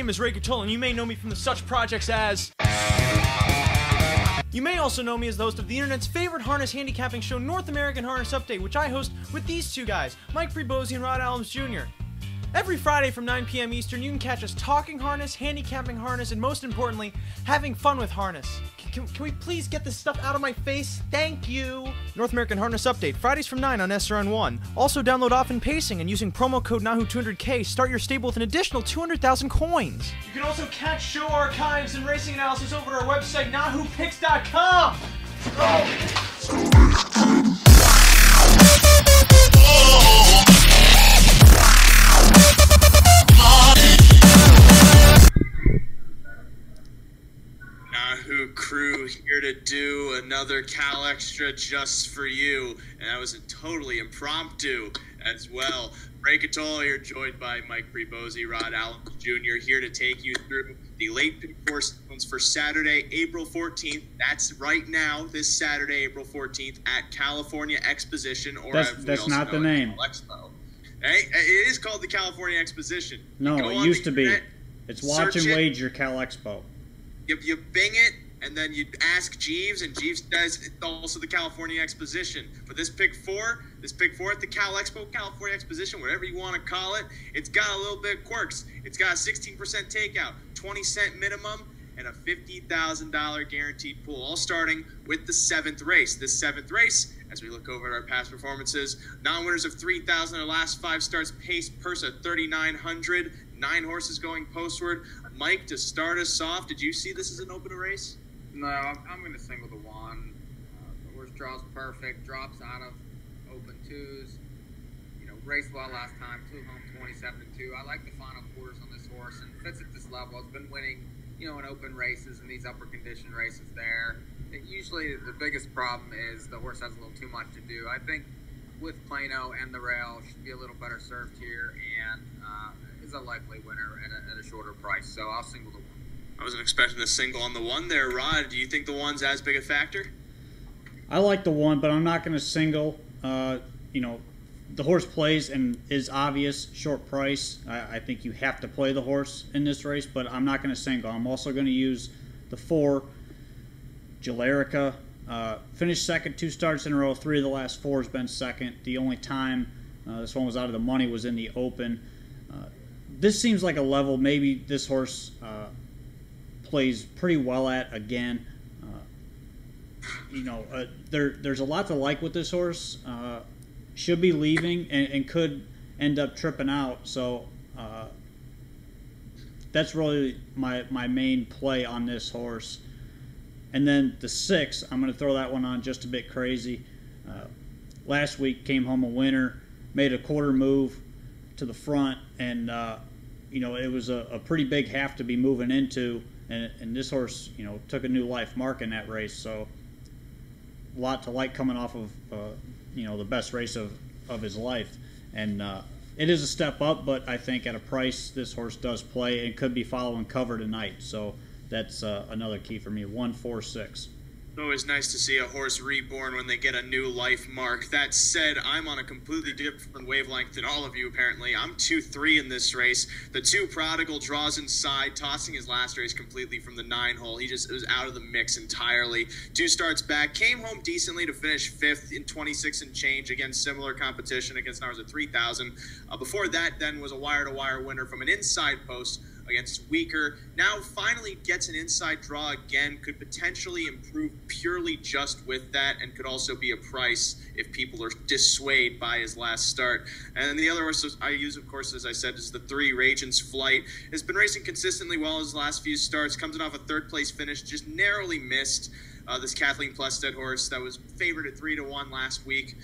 name is Ray Catola, and you may know me from the such projects as... You may also know me as the host of the internet's favorite harness handicapping show, North American Harness Update, which I host with these two guys, Mike Frebozy and Rod Adams Jr. Every Friday from 9 p.m. Eastern, you can catch us talking harness, handicapping harness, and most importantly, having fun with harness. Can we please get this stuff out of my face? Thank you! North American Harness Update, Fridays from 9 on SRN1. Also download Often Pacing and using promo code NAHU200K, start your stable with an additional 200,000 coins. You can also catch show archives and racing analysis over at our website, NAHUPicks.com! NAHU crew here to do another CalExtra just for you, and that was a totally impromptu as well. Ray Catola here, joined by Mike Frebozy, Rod Adams Jr. here to take you through the late pick four sequence for Saturday, April 14th. That's right now, this Saturday, April 14th at California Exposition, or that's not the name. CalExpo. Hey, it is called the California Exposition. No, it used to be. It's Watch and Wager CalExpo. You bing it, and then you ask Jeeves, and Jeeves says it's also the California Exposition. But this pick four at the CalExpo, California Exposition, whatever you want to call it, it's got a little bit of quirks. It's got a 16% takeout, 20-cent minimum, and a $50,000 guaranteed pool, all starting with the seventh race. This seventh race, as we look over at our past performances, non-winners of 3,000, our last 5 starts, pace purse at 3,900, 9 horses going postward. Mike, to start us off, did you see this as an opener race? No, I'm going to single the one. The horse draws perfect, drops out of open twos. You know, raced well last time, 2 home, 27-2. I like the final quarters on this horse, and fits at this level. It's been winning, you know, in open races and these upper condition races there. Usually the biggest problem is the horse has a little too much to do. I think with Plano and the rail should be a little better served here, and is a likely winner at a shorter price. So I'll single the one. I wasn't expecting a single on the one there, Rod. Do you think the one's as big a factor? I like the one, but I'm not going to single. You know, the horse plays and is obvious, short price. I think you have to play the horse in this race, but I'm not going to single. I'm also going to use the 4, Jalerica. Finished second 2 starts in a row. 3 of the last 4 has been second. The only time this one was out of the money was in the open. This seems like a level maybe this horse plays pretty well at again. You know, there's a lot to like with this horse. Should be leaving and could end up tripping out. So that's really my main play on this horse. And then the 6, I'm going to throw that one on just a bit crazy. Last week came home a winner, made a quarter move to the front, and you know, it was a pretty big half to be moving into, and this horse, you know, took a new life mark in that race. So a lot to like coming off of you know, the best race of his life, and it is a step up, but I think at a price this horse does play and could be following cover tonight. So that's another key for me. 1, 4, 6. It's always nice to see a horse reborn when they get a new life mark. That said, I'm on a completely different wavelength than all of you, apparently. I'm 2-3 in this race. The 2 Prodigal draws inside, tossing his last race completely from the 9 hole. He just was out of the mix entirely. 2 starts back, came home decently to finish 5th in 26 and change against similar competition against ours at 3,000. Before that, then, was a wire-to-wire winner from an inside post against weaker. Now finally gets an inside draw again, could potentially improve purely just with that, and could also be a price if people are dissuaded by his last start. And then the other horse I use, of course, as I said, is the 3 Ragent's Flight. Has been racing consistently well his last few starts, comes in off a 3rd place finish, just narrowly missed this Kathleen Plested horse that was favored at 3-1 last week.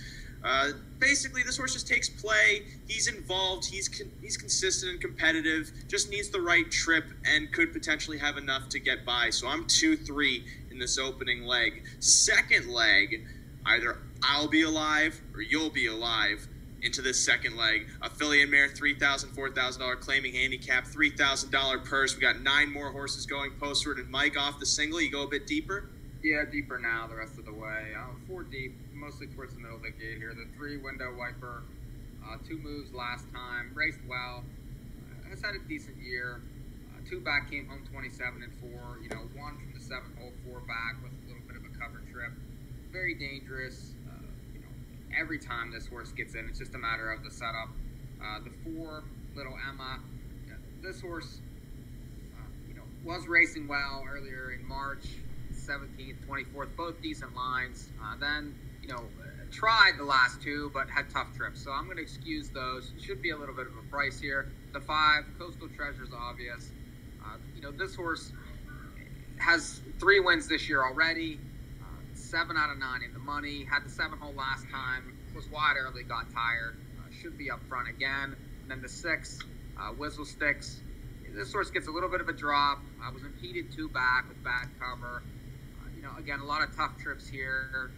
Basically, this horse just takes play. He's involved. He's consistent and competitive. Just needs the right trip and could potentially have enough to get by. So I'm 2-3 in this opening leg. Second leg, either I'll be alive or you'll be alive into this second leg. Affiliate mare, $3,000, $4,000 claiming handicap, $3,000 purse. We got 9 more horses going postward. And Mike, off the single, you go a bit deeper? Yeah, deeper now the rest of the way. 4 deep, mostly towards the middle of the gate here. The 3 Window Wiper, 2 moves last time, raced well, has had a decent year. 2 back came home 27 and 4. You know, 1 from the 7th hole, 4 back with a little bit of a cover trip. Very dangerous. You know, every time this horse gets in, it's just a matter of the setup. The 4, Little Emma. This horse, you know, was racing well earlier in March, 17th, 24th, both decent lines. Then, you know, tried the last 2, but had tough trips. So I'm going to excuse those. Should be a little bit of a price here. The 5, Coastal Treasure's obvious. You know, this horse has 3 wins this year already. 7 out of 9 in the money. Had the 7 hole last time. Was wide early, got tired. Should be up front again. And then the 6, Whistle Sticks. This horse gets a little bit of a drop. Was impeded 2 back with bad cover. You know, again, a lot of tough trips here.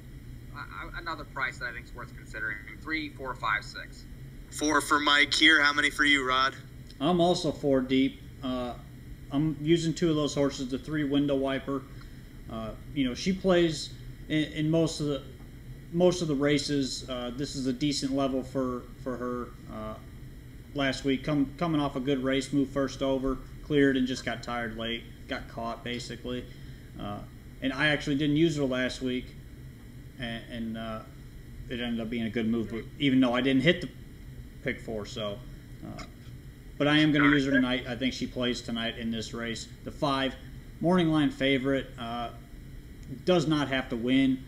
Another price that I think is worth considering. 3, 4, 5, 6. 4 for Mike here. How many for you, Rod? I'm also 4 deep. I'm using 2 of those horses. The 3, Window Wiper. You know, she plays in most of the races. This is a decent level for her. Last week, coming off a good race, moved first over, cleared, and just got tired late. Got caught, basically. And I actually didn't use her last week, and it ended up being a good move, even though I didn't hit the pick 4. So, but I am going to use her tonight. I think she plays tonight in this race. The 5, morning line favorite, does not have to win,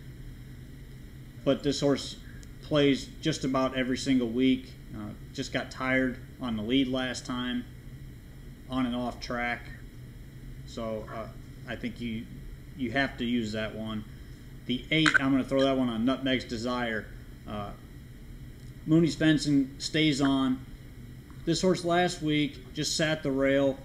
but this horse plays just about every single week. Just got tired on the lead last time, on and off track. So I think you have to use that one. The 8, I'm going to throw that one on Nutmeg's Desire. Mooney's Fencing stays on. This horse last week just sat the rail.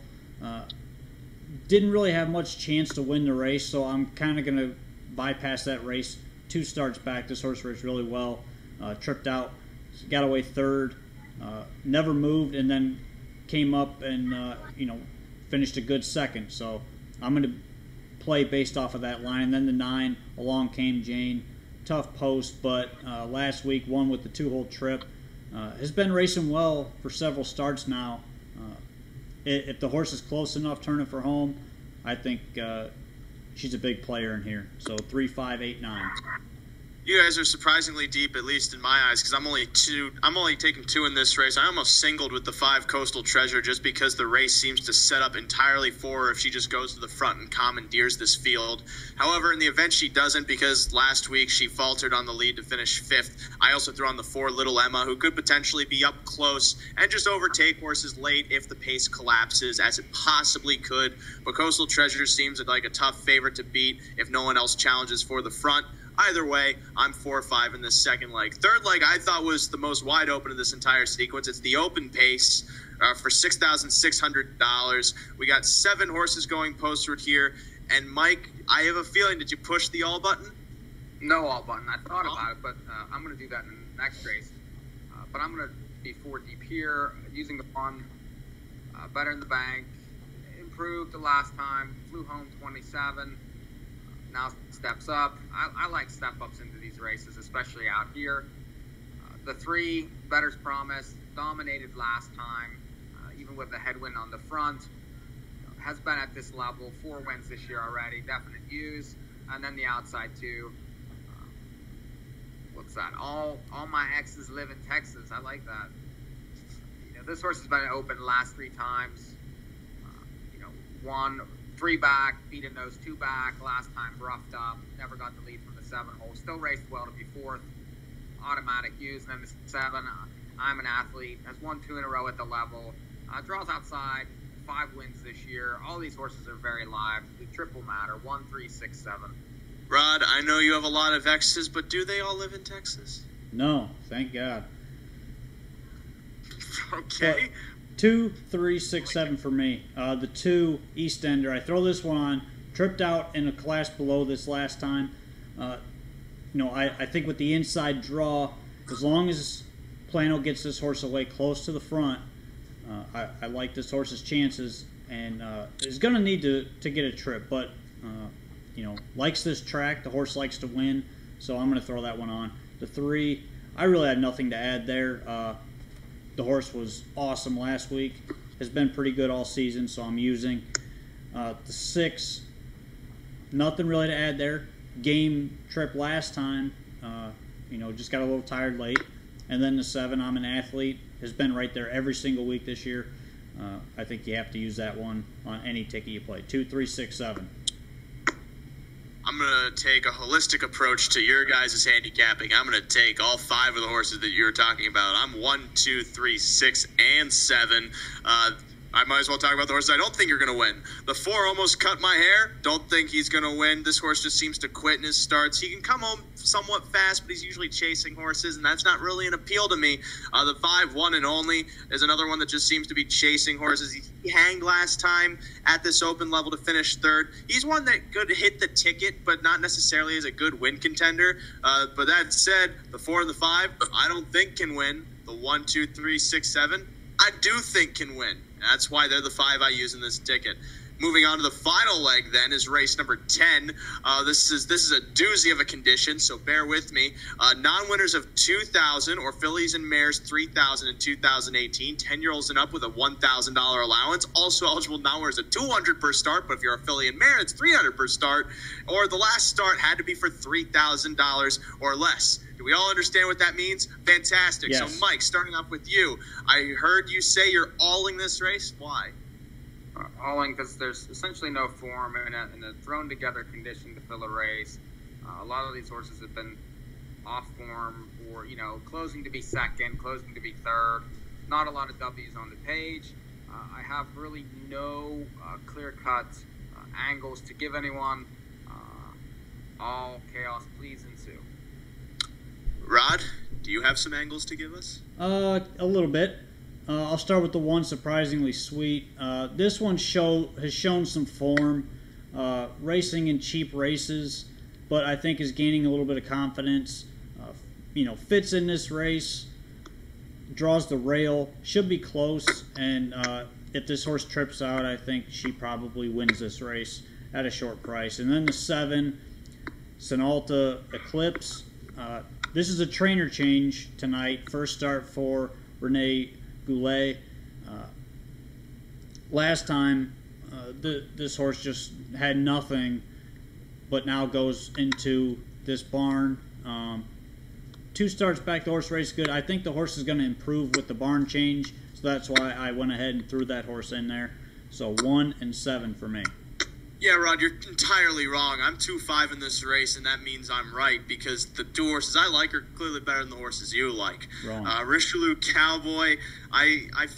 Didn't really have much chance to win the race, so I'm kind of going to bypass that race. 2 starts back, this horse raced really well. Tripped out, got away 3rd. Never moved, and then came up and you know, finished a good 2nd. So I'm going to play based off of that line. And then the 9, Along Came Jane. Tough post, but last week won with the 2-hole trip. Has been racing well for several starts now. If the horse is close enough, turning for home, I think she's a big player in here. So 3, 5, 8, 9. You guys are surprisingly deep, at least in my eyes, because I'm only taking 2 in this race. I almost singled with the 5 Coastal Treasure just because the race seems to set up entirely for her if she just goes to the front and commandeers this field. However, in the event she doesn't, because last week she faltered on the lead to finish 5th, I also threw on the 4 Little Emma, who could potentially be up close and just overtake horses late if the pace collapses, as it possibly could. But Coastal Treasure seems like a tough favorite to beat if no one else challenges for the front. Either way, I'm 4-5 in this 2nd leg. 3rd leg I thought was the most wide open of this entire sequence. It's the open pace for $6,600. We got 7 horses going postward here. And Mike, I have a feeling, did you push the all button? No all button. I thought about it, but I'm going to do that in the next race. But I'm going to be 4 deep here, using the 1, Better in the Bank. Improved the last time, flew home 27. Now steps up. I like step-ups into these races, especially out here. The 3, Better's Promise, dominated last time, even with the headwind on the front. Has been at this level, 4 wins this year already, definite use. And then the outside 2. What's that? All my exes live in Texas. I like that. You know, this horse has been open the last 3 times. You know, 1, 3 back, beat in those 2 back. Last time roughed up, never got the lead from the 7 hole. Still raced well to be 4th. Automatic use. And then the 7, I'm an Athlete. Has won 2 in a row at the level. Draws outside. 5 wins this year. All these horses are very live. The triple matter. 1, 3, 6, 7. Rod, I know you have a lot of exes, but do they all live in Texas? No, thank God. Okay. But 2, 3, 6, 7 for me. The 2, East Ender. I throw this one on. Tripped out in a class below this last time. You know, I think with the inside draw, as long as Plano gets this horse away close to the front, I like this horse's chances, and is going to need to get a trip, but you know, likes this track. The horse likes to win, so I'm going to throw that one on. The 3, I really had nothing to add there. The horse was awesome last week. has been pretty good all season, so I'm using. The 6, nothing really to add there. Game trip last time, just got a little tired late. And then the 7, I'm an athlete, has been right there every single week this year. I think you have to use that one on any ticket you play. 2, 3, 6, 7. I'm going to take a holistic approach to your guys' handicapping. I'm going to take all 5 of the horses that you're talking about. I'm 1, 2, 3, 6, and 7. I might as well talk about the horses I don't think you're going to win. The 4 almost cut my hair. Don't think he's going to win. This horse just seems to quit in his starts. He can come home somewhat fast, but he's usually chasing horses, and that's not really an appeal to me. The 5, One and Only, is another one that just seems to be chasing horses. He hanged last time at this open level to finish 3rd. He's one that could hit the ticket, but not necessarily as a good win contender. But that said, the 4 and the 5, I don't think can win. The 1, 2, 3, 6, 7, I do think can win. That's why they're the 5 I use in this ticket. Moving on to the final leg then is race number 10. This is a doozy of a condition, so bear with me. Non-winners of 2,000 or fillies and mares 3,000 in 2018. 10-year-olds and up with a $1,000 allowance. Also eligible non-winners at $200 per start, but if you're a filly and mare, it's $300 per start. Or the last start had to be for $3,000 or less. Do we all understand what that means? Fantastic. Yes. So, Mike, starting off with you. I heard you say you're alling this race. Why? Alling because there's essentially no form in a thrown-together condition to fill a race. A lot of these horses have been off form or, closing to be 2nd, closing to be 3rd. Not a lot of W's on the page. I have really no clear-cut angles to give anyone. All chaos please ensue. Rod, do you have some angles to give us? A little bit. I'll start with the 1, Surprisingly Sweet. This one has shown some form, racing in cheap races, but I think is gaining a little bit of confidence. Fits in this race, draws the rail, should be close, and if this horse trips out, I think she probably wins this race at a short price. And then the 7, Sinalta Eclipse. This is a trainer change tonight. First start for Renee Goulet. Last time, this horse just had nothing, but now goes into this barn. 2 starts back, the horse raced good. I think the horse is going to improve with the barn change, so that's why I went ahead and threw that horse in there. So 1 and 7 for me. Yeah, Rod, you're entirely wrong. I'm 2-5 in this race, and that means I'm right because the 2 horses I like are clearly better than the horses you like. Wrong. Richelieu Cowboy, I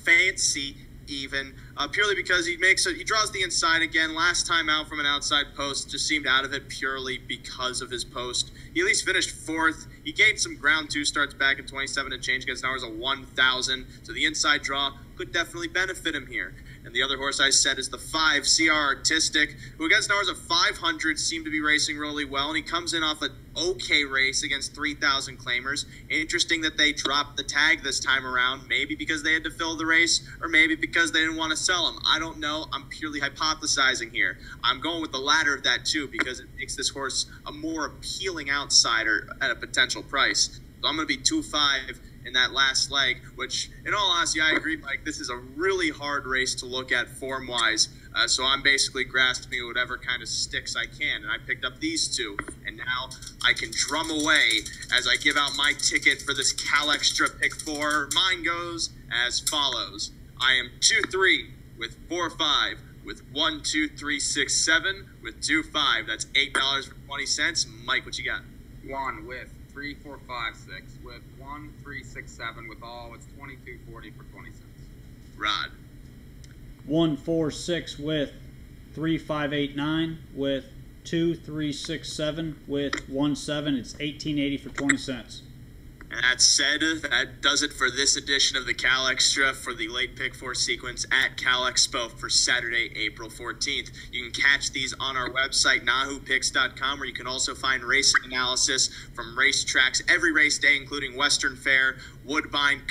fancy even, purely because he draws the inside again. Last time out from an outside post, just seemed out of it purely because of his post. He at least finished 4th. He gained some ground 2 starts back in 27 and change against Hours of 1,000, so the inside draw could definitely benefit him here. And the other horse I said is the 5, CR Artistic, who against hours of 500 seemed to be racing really well, and he comes in off an okay race against 3,000 claimers. Interesting that they dropped the tag this time around, maybe because they had to fill the race, or maybe because they didn't want to sell him. I don't know. I'm purely hypothesizing here. I'm going with the latter of that, too, because it makes this horse a more appealing outsider at a potential price. So I'm going to be 2-5 in that last leg, which, in all honesty, I agree, Mike, this is a really hard race to look at form-wise, so I'm basically grasping whatever kind of sticks I can, and I picked up these 2, and now I can drum away as I give out my ticket for this CalExtra Pick 4. Mine goes as follows. I am 2-3 with 4-5, with 1, 2, 3, 6, 7, with 2-5. That's $8.20. Mike, what you got? 1 with 3, 4, 5, 6 with 1, 3, 6, 7 with all. It's $22.40 for 20 cents. Rod. 1, 4, 6 with 3, 5, 8, 9 with 2, 3, 6, 7 with 1, 7. It's $18.80 for 20 cents. And that said, that does it for this edition of the CalExtra for the late pick 4 sequence at CalExpo for Saturday, April 14th. You can catch these on our website, NAHUpicks.com, where you can also find racing analysis from racetracks every race day, including Western Fair, Woodbine,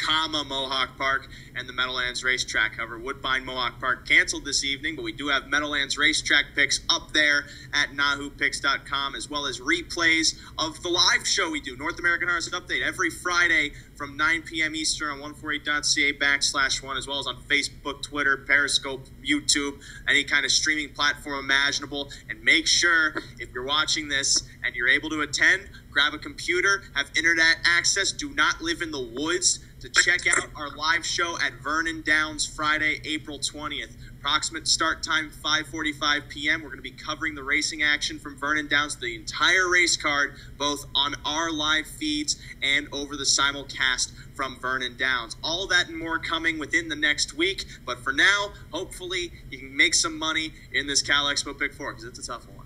Mohawk Park, and the Meadowlands Racetrack. However, Woodbine Mohawk Park canceled this evening, but we do have Meadowlands Racetrack picks up there at NAHUpicks.com, as well as replays of the live show we do, North American Harness Update, every Friday from 9 p.m. Eastern on 148.ca/1, as well as on Facebook, Twitter, Periscope, YouTube, any kind of streaming platform imaginable. And make sure, if you're watching this and you're able to attend, grab a computer, have internet access, do not live in the woods, to check out our live show at Vernon Downs Friday, April 20th. Approximate start time, 5:45 p.m. We're going to be covering the racing action from Vernon Downs, the entire race card, both on our live feeds and over the simulcast from Vernon Downs. All that and more coming within the next week. But for now, hopefully, you can make some money in this Cal Expo Pick 4, because it's a tough one.